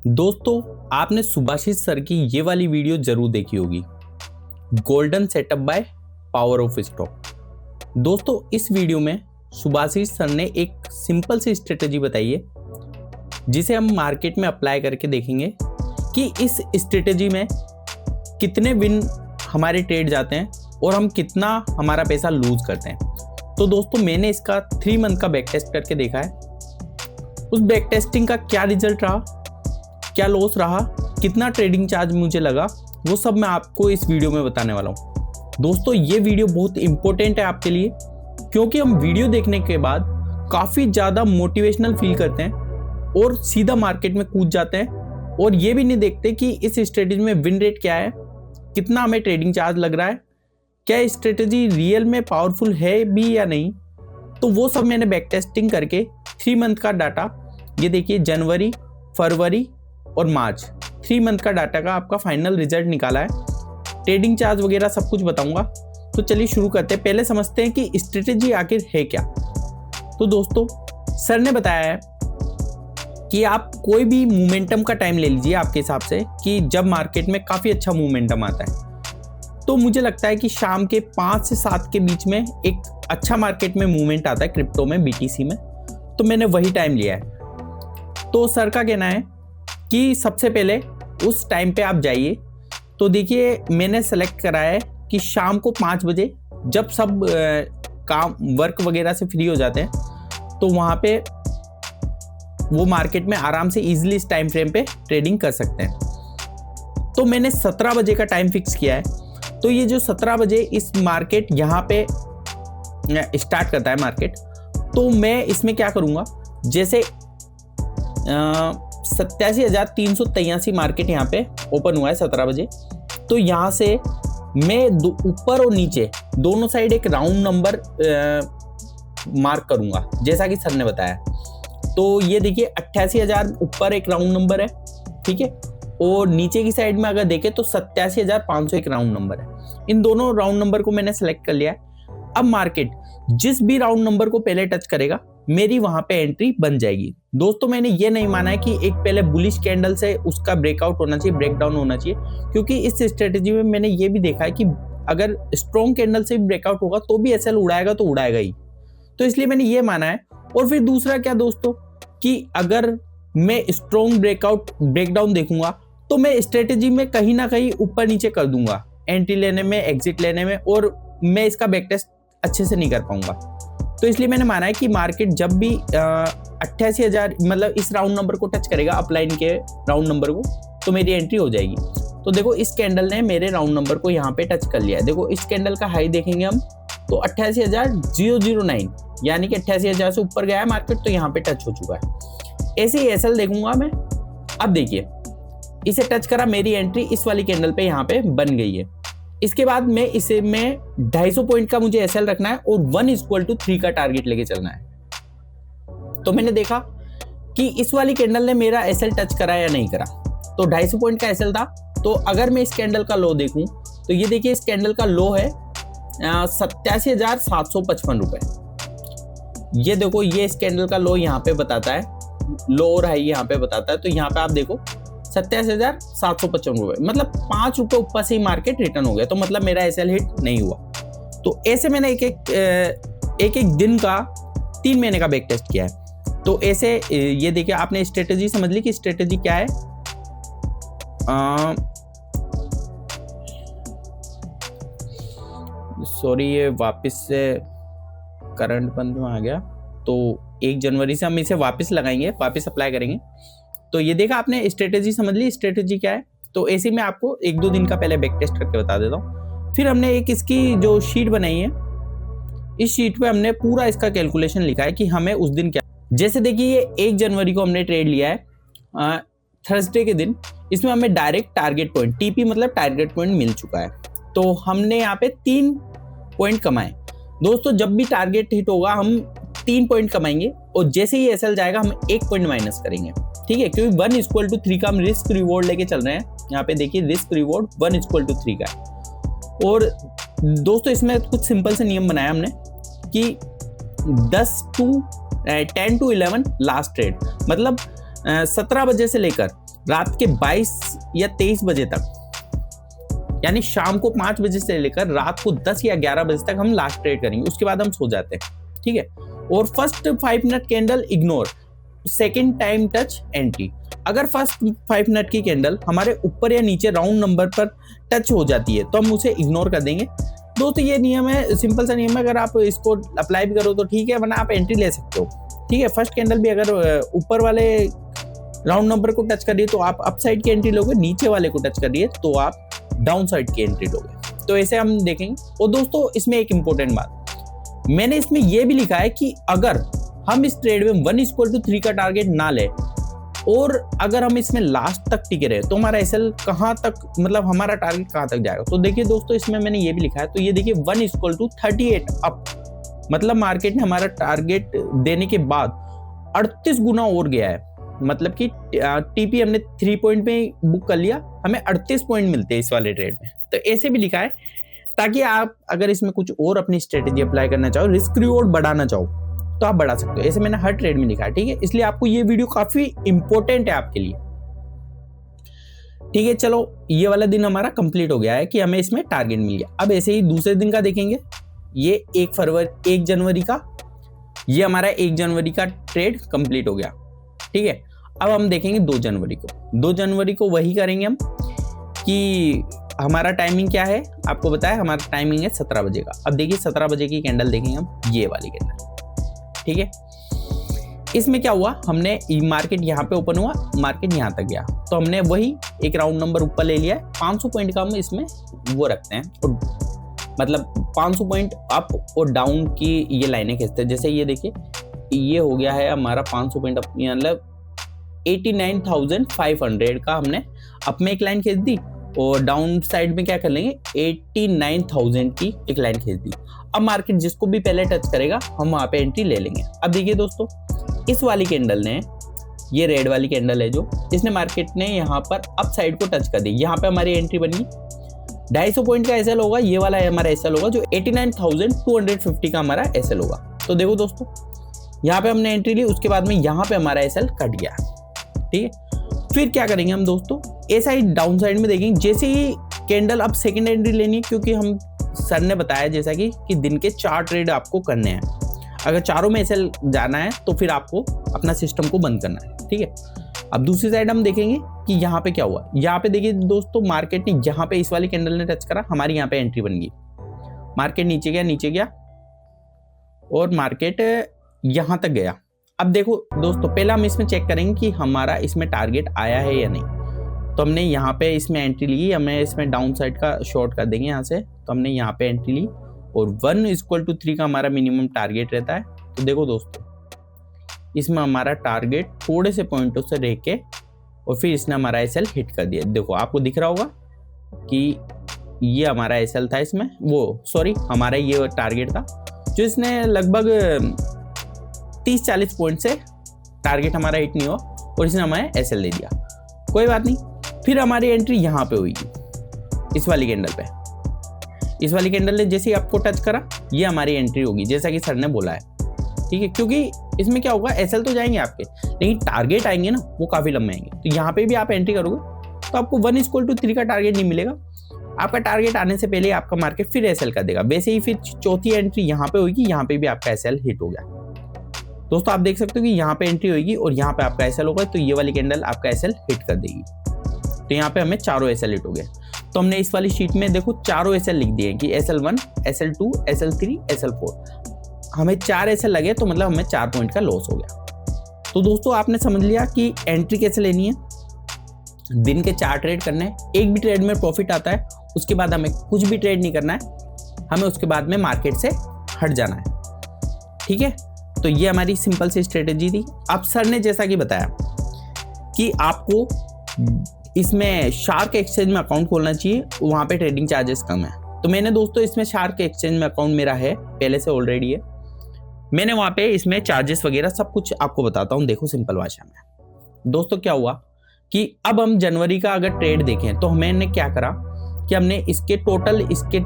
दोस्तों, आपने सुभाषिस सर की ये वाली वीडियो जरूर देखी होगी, golden setup by power of stock. दोस्तों, इस वीडियो में सुभाषिस सर ने एक सिंपल सी स्ट्रेटेजी बताई है जिसे हम मार्केट में अप्लाई करके देखेंगे कि इस स्ट्रेटेजी में कितने विन हमारे ट्रेड जाते हैं और हम कितना हमारा पैसा लूज करते हैं। तो दोस्तों, मैंने इसका 3 मंथ का बैक टेस्ट करके देखा है। उस बैक टेस्टिंग का क्या रिजल्ट रहा, क्या लॉस रहा, कितना ट्रेडिंग चार्ज मुझे लगा, वो सब मैं आपको इस वीडियो में बताने वाला हूँ। दोस्तों, ये वीडियो बहुत इंपॉर्टेंट है आपके लिए, क्योंकि हम वीडियो देखने के बाद काफ़ी ज़्यादा मोटिवेशनल फील करते हैं और सीधा मार्केट में कूद जाते हैं और ये भी नहीं देखते कि इस स्ट्रेटेजी में विन रेट क्या है, कितना हमें ट्रेडिंग चार्ज लग रहा है, क्या स्ट्रेटेजी रियल में पावरफुल है भी या नहीं। तो वो सब मैंने बैक टेस्टिंग करके 3 मंथ का डाटा, ये देखिए जनवरी, फरवरी और मार्च 3 मंथ का डाटा का आपका फाइनल रिजल्ट निकाला है। ट्रेडिंग चार्ज वगैरह सब कुछ बताऊंगा। तो चलिए शुरू करते हैं। पहले समझते हैं कि स्ट्रेटेजी आखिर है क्या। तो दोस्तों, सर ने बताया है कि आप कोई भी मोमेंटम का टाइम ले लीजिए आपके हिसाब से, कि जब मार्केट में काफ़ी अच्छा मोमेंटम आता है। तो मुझे लगता है कि शाम के 5 से 7 के बीच में एक अच्छा मार्केट में मूवमेंट आता है क्रिप्टो में, बीटीसी में। तो मैंने वही टाइम लिया है। तो सर का कहना है कि सबसे पहले उस टाइम पे आप जाइए। तो देखिए, मैंने सेलेक्ट करा है कि शाम को 5 बजे जब सब काम वर्क वगैरह से फ्री हो जाते हैं, तो वहाँ पे वो मार्केट में आराम से इजीली इस टाइम फ्रेम पे ट्रेडिंग कर सकते हैं। तो मैंने 17 बजे का टाइम फिक्स किया है। तो ये जो 17 बजे इस मार्केट यहाँ पे स्टार्ट करता है मार्केट, तो मैं इसमें क्या करूँगा, जैसे 87,383 मार्केट यहाँ पे ओपन हुआ है 17 बजे। तो यहाँ से मैं ऊपर और नीचे दोनों साइड एक राउंड नंबर मार्क करूँगा, जैसा कि सर ने बताया। तो ये देखिए 88,000 ऊपर एक राउंड नंबर है, ठीक है, और नीचे की साइड में अगर देखें तो 87,500 एक राउंड नंबर है। इन दोनों राउंड नंबर को मैंने सेलेक्ट कर लिया है। अब मार्केट जिस भी राउंड नंबर को पहले टच करेगा, मेरी वहां पे एंट्री बन जाएगी। दोस्तों, मैंने ये नहीं माना है कि एक पहले बुलिश कैंडल से उसका ब्रेकआउट होना चाहिए, ब्रेकडाउन होना चाहिए, क्योंकि इस स्ट्रेटेजी में मैंने ये भी देखा है कि अगर स्ट्रॉन्ग कैंडल से ब्रेकआउट होगा तो भी एसएल उड़ाएगा तो उड़ाएगा ही। तो इसलिए मैंने ये माना है। और फिर दूसरा क्या दोस्तों, कि अगर मैं स्ट्रॉन्ग ब्रेकआउट ब्रेकडाउन देखूंगा तो मैं स्ट्रेटेजी में कहीं ना कहीं ऊपर नीचे कर दूंगा, एंट्री लेने में, एग्जिट लेने में, और मैं इसका बैक टेस्ट अच्छे से नहीं कर पाऊंगा। तो इसलिए मैंने माना है कि मार्केट जब भी 88,000 मतलब इस राउंड नंबर को टच करेगा, अपलाइन के राउंड नंबर को, तो मेरी एंट्री हो जाएगी। तो देखो, इस कैंडल ने मेरे राउंड नंबर को यहाँ पे टच कर लिया है। देखो, इस कैंडल का हाई देखेंगे हम तो 88,009, यानी कि 88,000 से ऊपर गया है मार्केट, तो यहाँ पे टच हो चुका है। ऐसे ही एसएल देखूंगा मैं। अब देखिए, इसे टच करा, मेरी एंट्री इस वाली कैंडल पे यहाँ पे बन गई है। इसके बाद मैं इसे 250 पॉइंट का मुझे एसएल रखना है और 1:3 का टारगेट लेके चलना है। तो मैंने देखा कि इस वाली कैंडल ने मेरा एसएल टच करा या नहीं करा। तो 250 पॉइंट का एसएल था। तो अगर मैं इस कैंडल का लो देखूं तो ये देखिए, इस कैंडल का लो है 87,755 रुपए। ये देखो, ये इस कैंडल का लो यहाँ पे बताता है, लो और हाई यहाँ पे बताता है। तो यहाँ पे आप देखो 87,755 रुपए, मतलब 5 रुपए ऊपर से ही मार्केट रिटर्न हो गया। तो मतलब मेरा एसएल हिट नहीं हुआ। तो ऐसे मैंने एक दिन का 3 महीने का बैक टेस्ट किया है। तो ऐसे ये देखिए, आपने स्ट्रेटेजी समझ ली कि स्ट्रेटेजी क्या है। सॉरी, ये वापस से करंट बंद में आ गया। तो 1 जनवरी से हम इसे वापस लगाएंगे, वापस अप्लाई करेंगे। तो ये देखा आपने, स्ट्रेटेजी समझ ली, स्ट्रेटेजी क्या है। तो ऐसे मैं आपको 1-2 दिन का पहले बैक टेस्ट करके बता देता हूँ। फिर हमने एक इसकी जो शीट बनाई है, इस शीट पे हमने पूरा इसका कैलकुलेशन लिखा है कि हमें उस दिन क्या, जैसे देखिए ये 1 जनवरी को हमने ट्रेड लिया है थर्सडे के दिन। इसमें हमें डायरेक्ट टारगेट पॉइंट, टीपी मतलब टारगेट पॉइंट मिल चुका है। तो हमने यहाँ पे 3 पॉइंट कमाए। दोस्तों, जब भी टारगेट हिट होगा हम 3 पॉइंट कमाएंगे, और जैसे ही एसएल जाएगा हम 1 पॉइंट माइनस करेंगे, ठीक है, क्योंकि 1:3 का हम रिस्क रिवॉर्ड लेके चल रहे हैं। यहाँ पे देखिए, रिस्क रिवॉर्ड 1:3 का है। और दोस्तों, इसमें कुछ सिंपल से नियम बनाया हमने कि 10 to 11 लास्ट ट्रेड, मतलब 17 बजे से लेकर रात के 22 या 23 बजे तक, यानी शाम को 5 बजे से लेकर रात को 10 या 11 बजे तक हम लास्ट ट्रेड करेंगे, उसके बाद हम सो जाते हैं, ठीक है। और first 5 minute candle ignore, second time touch entry. अगर फर्स्ट 5 मिनट की कैंडल हमारे ऊपर या नीचे राउंड नंबर पर टच हो जाती है तो हम उसे इग्नोर कर देंगे। दोस्तों ये नियम है, सिंपल सा नियम है, अगर आप इसको अप्लाई भी करो तो ठीक है, वरना आप एंट्री ले सकते हो, ठीक है। फर्स्ट कैंडल भी अगर ऊपर वाले राउंड नंबर को टच कर रही है तो आप अप साइड की एंट्री लोगे, नीचे वाले को टच कर रही है तो आप डाउन साइड की एंट्री लोगे। तो ऐसे हम देखेंगे। और दोस्तों इसमें एक इंपॉर्टेंट बात मैंने इसमें यह भी लिखा है कि अगर हम इस ट्रेड में 1:3 का टारगेट ना ले और अगर हम इसमें लास्ट तक टिके रहे तो हमारा एसएल कहाँ तक, मतलब हमारा टारगेट कहाँ तक जाएगा। तो देखिए दोस्तों इसमें मैंने ये भी लिखा है, तो ये देखिए 1:38 अप, मतलब मार्केट ने हमारा टारगेट देने के बाद 38 गुना और गया है, मतलब कि टीपी हमने 3 पॉइंट में बुक कर लिया, हमें 38 पॉइंट मिलते हैं इस वाले ट्रेड में। तो ऐसे भी लिखा है ताकि आप अगर इसमें कुछ और अपनी स्ट्रेटेजी अप्लाई करना चाहो, रिस्क रिवॉर्ड बढ़ाना चाहो तो आप बढ़ा सकते हो। ऐसे मैंने हर ट्रेड में लिखा है, ठीक है। इसलिए आपको ये वीडियो काफी इंपॉर्टेंट है आपके लिए, ठीक है। चलो ये वाला दिन हमारा कंप्लीट हो गया है कि हमें इसमें टारगेट मिल गया। अब ऐसे ही दूसरे दिन का देखेंगे, ये 1 जनवरी का, ये हमारा 1 जनवरी का ट्रेड कंप्लीट हो गया, ठीक है। अब हम देखेंगे 2 जनवरी को। 2 जनवरी को वही करेंगे हम कि हमारा टाइमिंग क्या है, आपको बताया हमारा टाइमिंग है 17 बजे का। अब देखिए 17 बजे की कैंडल देखेंगे हम, ये वाली कैंडल, ठीक है। इसमें क्या हुआ, हमने मार्केट यहाँ पे ओपन हुआ, मार्केट यहाँ तक गया तो हमने वही एक राउंड नंबर ऊपर ले लिया है। 500 पॉइंट का हम इसमें वो रखते हैं, और मतलब 500 पॉइंट अप और डाउन की ये लाइनें खींचते हैं। जैसे ये देखिए ये हो गया है हमारा 500 पॉइंट अप, मतलब 89,500 का हमने अप में एक लाइन खींच दी और डाउन साइड में क्या कर लेंगे 89,000 की एक लाइन खींच दी। अब मार्केट जिसको भी पहले टच करेगा हम वहां पे एंट्री ले लेंगे। अब देखिए दोस्तों इस वाली कैंडल ने, ये रेड वाली कैंडल है जो, इसने मार्केट ने यहाँ पर अप साइड को टच कर दी, यहाँ पे हमारी एंट्री बनी 250 पॉइंट का एसएल होगा, ये वाला है हमारा एसएल होगा जो 89,250 का हमारा एसएल होगा। तो देखो दोस्तों यहाँ पे हमने एंट्री ली, उसके बाद में यहाँ पे हमारा एसएल कट गया, ठीक है। फिर क्या करेंगे हम दोस्तों, ऐसा ही डाउन साइड में देखेंगे। जैसे ही कैंडल अब सेकंड एंट्री लेनी है, क्योंकि हम सर ने बताया जैसा कि दिन के 4 ट्रेड आपको करने हैं, अगर चारों में एसएल जाना है तो फिर आपको अपना सिस्टम को बंद करना है, ठीक है। अब दूसरी साइड हम देखेंगे कि यहाँ पे क्या हुआ। यहाँ पे देखिए दोस्तों मार्केट ने यहाँ पे इस वाली कैंडल ने टच करा, हमारी यहाँ पे एंट्री बन गई, मार्केट नीचे गया और मार्केट यहाँ तक गया। अब देखो दोस्तों पहला हम इसमें चेक करेंगे कि हमारा इसमें टारगेट आया है या नहीं। तो हमने यहाँ पे इसमें एंट्री ली, हमें इसमें डाउन साइड का शॉर्ट कर देंगे यहाँ से। तो हमने यहाँ पे एंट्री ली और 1:3 का हमारा मिनिमम टारगेट रहता है। तो देखो दोस्तों इसमें हमारा टारगेट थोड़े से पॉइंटों से रह के और फिर इसने हमारा एसएल हिट कर दिया। देखो आपको दिख रहा होगा कि ये हमारा एसएल था, इसमें वो सॉरी हमारा ये टारगेट था जो इसने लगभग 30-40 पॉइंट से टारगेट हमारा हिट नहीं हुआ और इसने हमें एसएल दे दिया। कोई बात नहीं, फिर हमारी एंट्री यहाँ पे हुई इस वाली कैंडल पे। इस वाली कैंडल ने जैसे ही आपको टच करा ये हमारी एंट्री होगी, जैसा कि सर ने बोला है, ठीक है। क्योंकि इसमें क्या होगा एसएल तो जाएंगे आपके, लेकिन टारगेट आएंगे ना वो काफी लंबे आएंगे। तो यहाँ पे भी आप एंट्री करोगे तो आपको 1:3 का टारगेट नहीं मिलेगा, आपका टारगेट आने से पहले आपका मार्केट फिर एसएल कर देगा। वैसे ही फिर चौथी एंट्री यहाँ पे होगी, यहाँ पे भी आपका एसएल हिट हो गया। दोस्तों आप देख सकते हो कि यहाँ पे एंट्री होगी और यहाँ पे आपका एसएल होगा, तो ये वाली कैंडल आपका एसएल हिट कर देगी। तो यहाँ पे हमें चारों एसएल हिट हो गए। तो हमने इस वाली शीट में देखो चारों एसएल लिख दिए कि SL1, SL2, SL3, SL4। हमें 4 एसएल लगे तो मतलब हमें 4 पॉइंट का लॉस हो गया। तो दोस्तों आपने समझ लिया कि एंट्री कैसे लेनी है, दिन के 4 ट्रेड करने हैं, एक भी ट्रेड में प्रॉफिट आता है उसके बाद हमें कुछ भी ट्रेड नहीं करना है, हमें उसके बाद में मार्केट से हट जाना है, ठीक है। तो ये हमारी सिंपल सी स्ट्रेटेजी थी। अब सर ने जैसा कि बताया कि आपको इसमें शार्क एक्सचेंज में अकाउंट खोलना चाहिए, वहाँ पे ट्रेडिंग चार्जेस कम है। तो मैंने दोस्तों इसमें शार्क एक्सचेंज में अकाउंट मेरा है पहले से ऑलरेडी है, मैंने वहाँ पे इसमें चार्जेस वगैरह सब कुछ आपको बताता हूँ। देखो सिंपल भाषा में दोस्तों क्या हुआ कि अब हम जनवरी का अगर ट्रेड देखें तो मैंने क्या करा कि हमने इसके टोटल इसके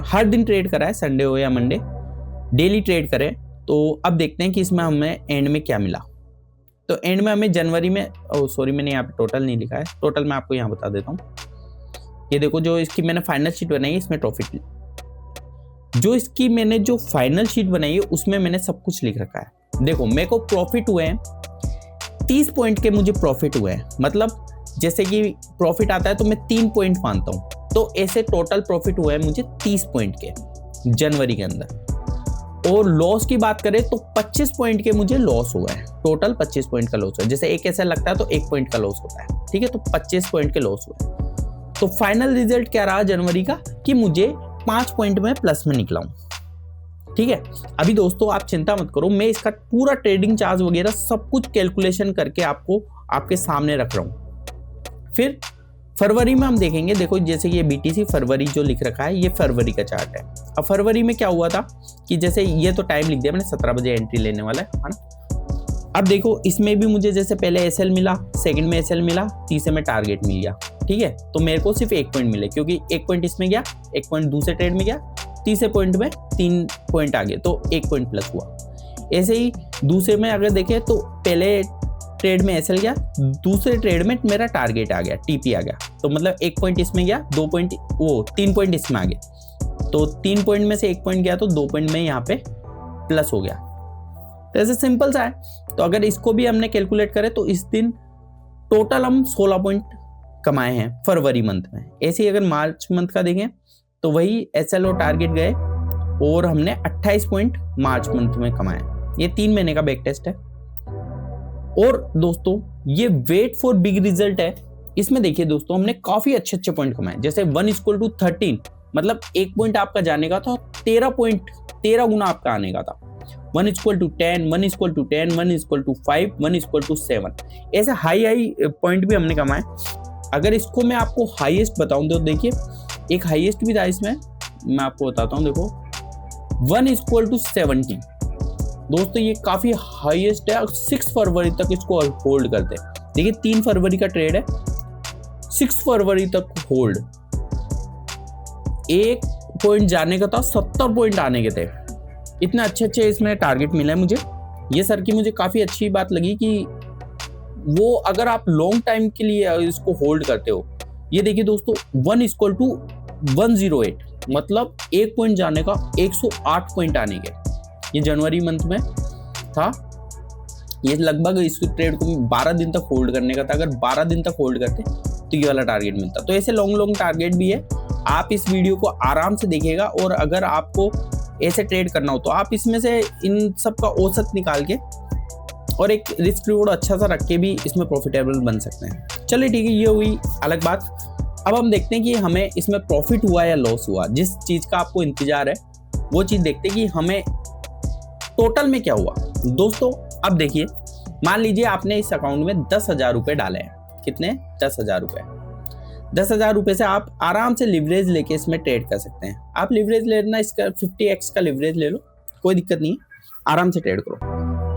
हर दिन ट्रेड करा है, संडे हो या मंडे डेली ट्रेड करें। तो अब देखते हैं कि इसमें हमें एंड में क्या मिला। तो एंड में हमें जनवरी में, सॉरी मैंने यहाँ पे टोटल नहीं लिखा है, टोटल मैं आपको यहाँ बता देता हूँ। ये देखो जो इसकी मैंने फाइनल शीट बनाई है, इसमें प्रॉफिट, जो इसकी मैंने जो फाइनल शीट बनाई है उसमें मैंने सब कुछ लिख रखा है। देखो मेरे को प्रॉफिट हुए हैं 30 पॉइंट के, मुझे प्रॉफिट हुए हैं, मतलब जैसे कि प्रॉफिट आता है तो मैं 3 पॉइंट मानता हूँ, तो ऐसे टोटल प्रॉफिट हुए हैं मुझे 30 पॉइंट के जनवरी के अंदर। और लॉस की बात करें तो 25 पॉइंट के मुझे लॉस हुआ है, टोटल 25 पॉइंट का लॉस हुआ है। जैसे एक ऐसा लगता है तो 1 पॉइंट का लॉस होता है, ठीक है, तो 25 पॉइंट के लॉस हुए। तो फाइनल रिजल्ट क्या रहा जनवरी का कि मुझे 5 पॉइंट में प्लस में निकला हूं, ठीक है। अभी दोस्तों आप चिंता मत करो, मैं इसका पूरा ट्रेडिंग चार्ज वगैरह सब कुछ कैलकुलेशन करके आपको आपके सामने रख रहा हूं। फिर फरवरी में हम देखेंगे, देखो जैसे ये BTC फरवरी जो लिख रखा है, ये फरवरी का चार्ट है। अब फरवरी में क्या हुआ था कि जैसे ये तो टाइम लिख दिया मैंने, 17 बजे एंट्री लेने वाला है ना। अब देखो इसमें भी मुझे जैसे पहले SL मिला, सेकंड में SL मिला, तीसरे में टारगेट मिल गया, ठीक है। तो मेरे को सिर्फ 1 पॉइंट मिले, क्योंकि 1 पॉइंट इसमें गया, 1 पॉइंट दूसरे ट्रेड में गया, तीसरे पॉइंट में 3 पॉइंट आ गए, तो 1 पॉइंट प्लस हुआ। ऐसे ही दूसरे में अगर देखें तो पहले ट्रेड में SL गया, दूसरे ट्रेड में मेरा टारगेट आ गया, TP आ गया, तो मतलब 1 पॉइंट इसमें गया, 2 पॉइंट 3 पॉइंट इसमें आ गए, तो 3 पॉइंट में से 1 पॉइंट गया तो 2 पॉइंट में यहाँ पे प्लस हो गया। तो ऐसे सिंपल सा है। तो अगर इसको भी हमने कैलकुलेट करें तो इस दिन टोटल हम 16 पॉइंट कमाए हैं फरवरी मंथ में। ऐसे ही अगर मार्च मंथ का देखें तो वही SL और टारगेट गए और हमने 28 पॉइंट मार्च मंथ में कमाए। ये 3 महीने का बैक टेस्ट है। और दोस्तों ये वेट फॉर बिग रिजल्ट है, इसमें देखिए दोस्तों हमने काफी अच्छे पॉइंट कमाए। जैसे 1:13, मतलब 1 पॉइंट आपका जाने का था, 13 गुना आपका आने का था। 1:10, 1:10, 1:5, 1:7, ऐसे हाई पॉइंट भी हमने कमाए। अगर इसको मैं आपको हाईएस्ट बताऊं तो देखिए एक हाईएस्ट भी था इसमें, मैं आपको बताता हूं। देखो 1:70 दोस्तों, ये काफी हाईएस्ट है। 6 फरवरी तक इसको होल्ड करते हैं। देखिए 3 फरवरी का ट्रेड है, 6 फरवरी तक होल्ड। 1 पॉइंट जाने का था, 70 पॉइंट आने के थे। इतने अच्छे इसमें टारगेट मिला है मुझे। ये सर की मुझे काफी अच्छी बात लगी कि वो अगर आप लॉन्ग टाइम के लिए इसको होल्ड करते हो। ये देखिए दोस्तों 1:108, मतलब 1 पॉइंट जाने का 108 पॉइंट आने के। ये जनवरी मंथ में था। ये लगभग इस ट्रेड को 12 दिन तक होल्ड करने का था। अगर 12 दिन तक होल्ड करते तो ये वाला टारगेट मिलता। तो ऐसे लॉन्ग टारगेट भी है। आप इस वीडियो को आराम से देखिएगा और अगर आपको ऐसे ट्रेड करना हो तो आप इसमें से इन सब का औसत निकाल के और एक रिस्क रिवॉर्ड अच्छा सा रख के भी इसमें प्रॉफिटेबल बन सकते हैं। चलिए ठीक है, ये हुई अलग बात। अब हम देखते हैं कि हमें इसमें प्रॉफिट हुआ या लॉस हुआ। जिस चीज़ का आपको इंतजार है वो चीज़ देखते हैं कि हमें टोटल में क्या हुआ। दोस्तों अब देखिए, मान लीजिए आपने इस अकाउंट में 10,000 रुपये डाले हैं। कितने? 10,000 रुपये। 10,000 रुपये से आप आराम से लिवरेज लेके इसमें ट्रेड कर सकते हैं। आप लिवरेज लेना, इसका 50x का लिवरेज ले लो, कोई दिक्कत नहीं है, आराम से ट्रेड करो।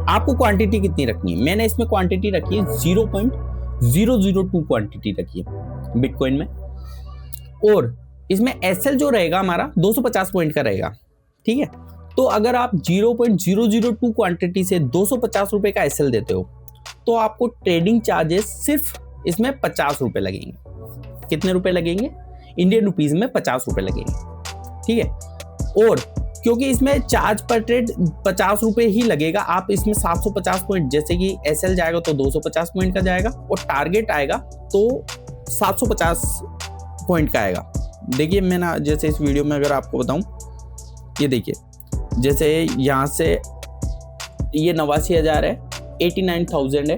आपको क्वांटिटी कितनी रखनी है? मैंने इसमें क्वांटिटी रखी है 0.002 क्वांटिटी रखी है बिटकॉइन में। और इसमें SL जो रहेगा हमारा 250 पॉइंट का रहेगा, ठीक है। तो अगर आप 0.002 क्वांटिटी से 250 रुपये का SL देते हो तो आपको ट्रेडिंग चार्जेस सिर्फ इसमें 50 रुपये लगेंगे। कितने रुपए लगेंगे? इंडियन रुपीज में 50 रुपये लगेंगे, ठीक है। और क्योंकि इसमें चार्ज पर ट्रेड 50 रुपये ही लगेगा, आप इसमें 750 पॉइंट, जैसे कि SL जाएगा तो 250 पॉइंट का जाएगा और टारगेट आएगा तो 750 पॉइंट का आएगा। देखिए मैं ना, जैसे इस वीडियो में अगर आपको बताऊं, ये देखिए जैसे यहाँ से ये 89,000 है, 89,000 है,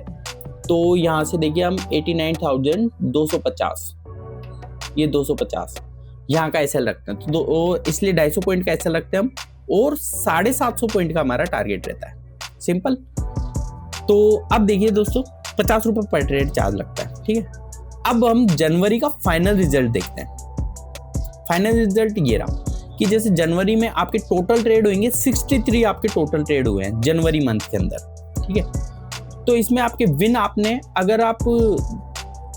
तो यहाँ से देखिए हम 89,250, ये 250 यहाँ का SL रखते हैं, तो इसलिए 250 पॉइंट का SL रखते हैं हम, और 750 पॉइंट का हमारा टारगेट रहता है। सिंपल। तो अब देखिए दोस्तों 50 रुपये पर ट्रेड चार्ज लगता है, ठीक है। अब हम जनवरी का फाइनल रिजल्ट देखते हैं। फाइनल रिजल्ट ये रहा कि जैसे जनवरी में आपके टोटल ट्रेड होंगे 63 आपके टोटल ट्रेड हुए हैं जनवरी मंथ के अंदर, ठीक है। तो इसमें आपके विन, आपने अगर आप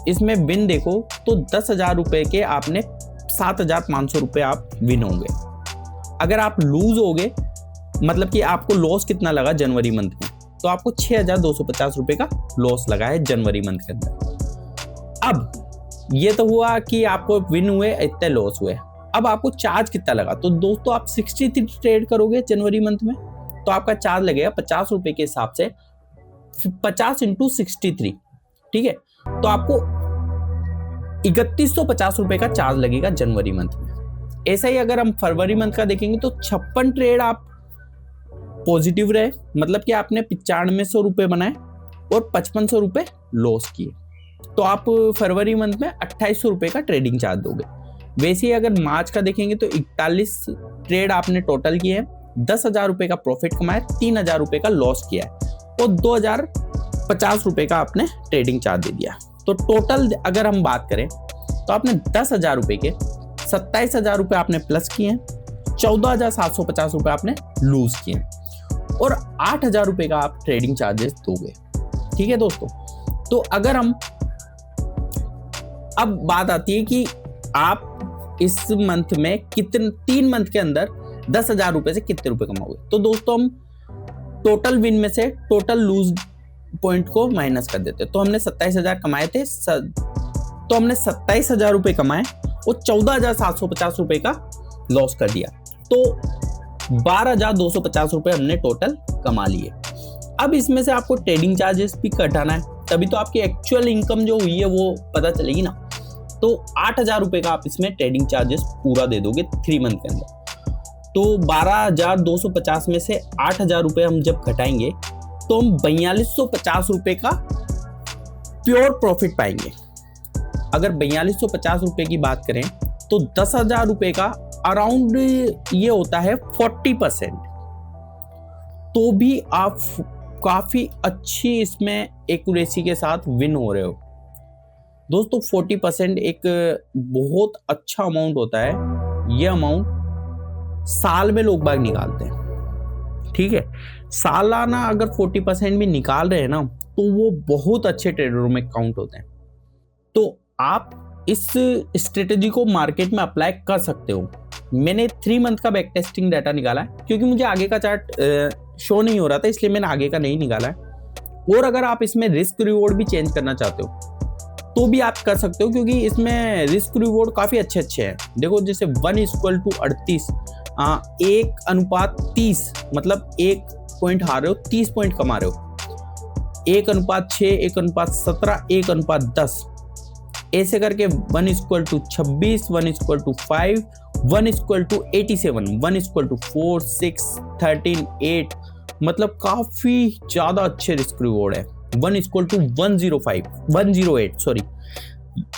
इसमें विन देखो तो 10,000 रुपये के आपने 7,500 रुपये आप विन होंगे। अगर आप लूज हो गए, मतलब कि आपको लॉस कितना लगा जनवरी मंथ में, तो आपको 6,250 रुपए का लॉस लगा है जनवरी मंथ के अंदर। अब ये तो हुआ कि आपको विन हुए, इतने लॉस हुए। अब आपको चार्ज कितना लगा, तो दोस्तों आप 63 ट्रेड करोगे जनवरी मंथ में, तो आपका चार्ज लगेगा 50 रुपए के हिसाब से 50 × 63, ठीक है। तो आपको 3150 रुपए का चार्ज लगेगा जनवरी मंथ में। ऐसा ही अगर हम फरवरी मंथ का देखेंगे तो 56 ट्रेड आप पॉजिटिव रहे, मतलब कि आपने 9500 रुपए बनाए और 5500 रुपए लॉस किए, तो आप फरवरी मंथ में 2800 रुपए का ट्रेडिंग चार्ज दोगे। वैसे ही अगर मार्च का देखेंगे तो 41 ट्रेड आपने टोटल किए हैं, 10,000 रुपए का प्रॉफिट कमाया, 3,000 रुपए का लॉस किया है और 2,050 रुपए का आपने ट्रेडिंग चार्ज दे दिया। तो टोटल अगर हम बात करें तो आपने 10,000 रुपए के 27,000 रुपए आपने प्लस किए हैं, 14,750 रुपए आपने लूज किए हैं और 8,000 रुपए का आप ट्रेडिंग चार्जेस दोगे, ठीक है दोस्तों। तो अगर हम अब बात आती है कि आप इस मंथ में कितने 3 मंथ के अंदर 10,000 रुपए से कितने रुपए कमाओगे, तो दोस्तों हम टोटल विन में से टोटल लूज पॉइंट को माइनस कर देते हैं। तो हमने 27,000 कमाए थे, तो हमने 27,000 रुपए कमाए और 14,750 रुपए का लॉस कर दिया, तो 12,250 रुपए हमने टोटल कमा लिए। अब इसमें से आपको ट्रेडिंग चार्जेस भी कटाना है, तभी तो आपकी एक्चुअल इनकम जो हुई है वो पता चलेगी ना। तो 8,000 रुपए का आप इसमें ट्रेडिंग चार्जेस पूरा दे दोगे 3 मंथ के अंदर। तो 12,250 में से 8,000 रुपए हम जब घटाएंगे तो हम 4,250 रुपए का प्योर प्रॉफिट पाएंगे। अगर 4,250 रुपए की बात करें तो 10,000 रुपए का अराउंड ये होता है 40%, तो भी आप काफी अच्छी इसमें एक्यूरेसी के साथ विन हो रहे हो दोस्तों। 40% एक बहुत अच्छा अमाउंट होता है। ये अमाउंट साल में लोग बाग निकालते हैं, ठीक है। सालाना अगर 40% भी निकाल रहे हैं ना तो वो बहुत अच्छे ट्रेडरों में काउंट होते हैं। तो आप इस स्ट्रेटेजी को मार्केट में अप्लाई कर सकते हो। मैंने 3 मंथ का बैक टेस्टिंग डाटा निकाला है, क्योंकि मुझे आगे का चार्ट शो नहीं हो रहा था, इसलिए मैंने आगे का नहीं निकाला है। और अगर आप इसमें रिस्क रिवॉर्ड भी चेंज करना चाहते हो तो भी आप कर सकते हो, क्योंकि इसमें रिस्क रिवॉर्ड काफी अच्छे हैं। देखो जैसे 1:38, 1:30, मतलब 1 पॉइंट हार रहे हो 30 पॉइंट कमा रहे हो। 1:6, 1:17, 1:10, ऐसे करके 1:26, 1:5, 1:87, 1:4, 6, 13, 8, मतलब काफी ज्यादा अच्छे रिस्क रिवॉर्ड है। 1:108,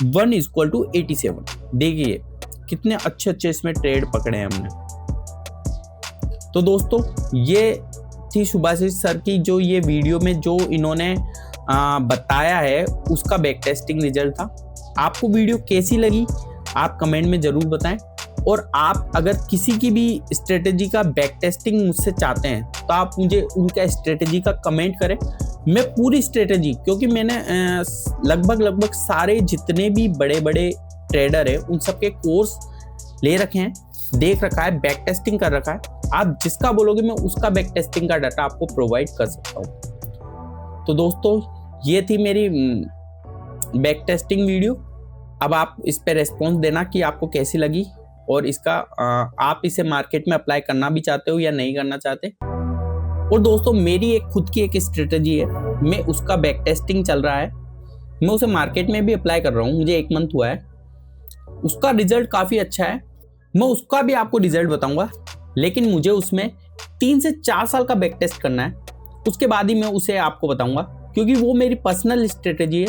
1:87। देखिए कितने अच्छे इसमें ट्रेड पकड़े हैं हमने। तो दोस्तों ये थी सुभाषिष सर की जो ये वीडियो में जो इन्होंने बताया है उसका बैक टेस्टिंग रिजल्ट था। आपको वीडियो कैसी लगी आप कमेंट में जरूर बताएं, और आप अगर किसी की भी स्ट्रेटेजी का बैक टेस्टिंग मुझसे चाहते हैं तो आप मुझे उनका स्ट्रेटेजी का कमेंट करें। मैं पूरी स्ट्रेटेजी, क्योंकि मैंने लगभग सारे जितने भी बड़े बड़े ट्रेडर हैं उन सबके कोर्स ले रखे हैं, देख रखा है, बैक टेस्टिंग कर रखा है। आप जिसका बोलोगे मैं उसका बैक टेस्टिंग का डाटा आपको प्रोवाइड कर सकता हूँ। तो दोस्तों ये थी मेरी बैक टेस्टिंग वीडियो। अब आप इस पे रेस्पॉन्स देना कि आपको कैसी लगी, और इसका आप इसे मार्केट में अप्लाई करना भी चाहते हो या नहीं करना चाहते। और दोस्तों मेरी एक खुद की एक स्ट्रेटेजी है, मैं उसका बैक टेस्टिंग चल रहा है, मैं उसे मार्केट में भी अप्लाई कर रहा हूँ, मुझे 1 मंथ हुआ है, उसका रिजल्ट काफ़ी अच्छा है। मैं उसका भी आपको रिजल्ट बताऊंगा, लेकिन मुझे उसमें 3 से 4 साल का बैक टेस्ट करना है, उसके बाद ही मैं उसे आपको बताऊंगा, क्योंकि वो मेरी पर्सनल स्ट्रेटेजी है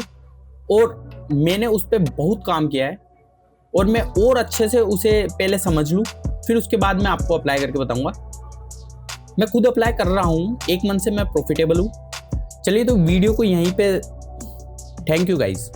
और मैंने उस पर बहुत काम किया है, और मैं और अच्छे से उसे पहले समझ लूँ, फिर उसके बाद मैं आपको अप्लाई करके बताऊंगा। मैं खुद अप्लाई कर रहा हूँ, 1 मंथ से मैं प्रॉफिटेबल हूँ। चलिए तो वीडियो को यहीं पे, थैंक यू गाइज।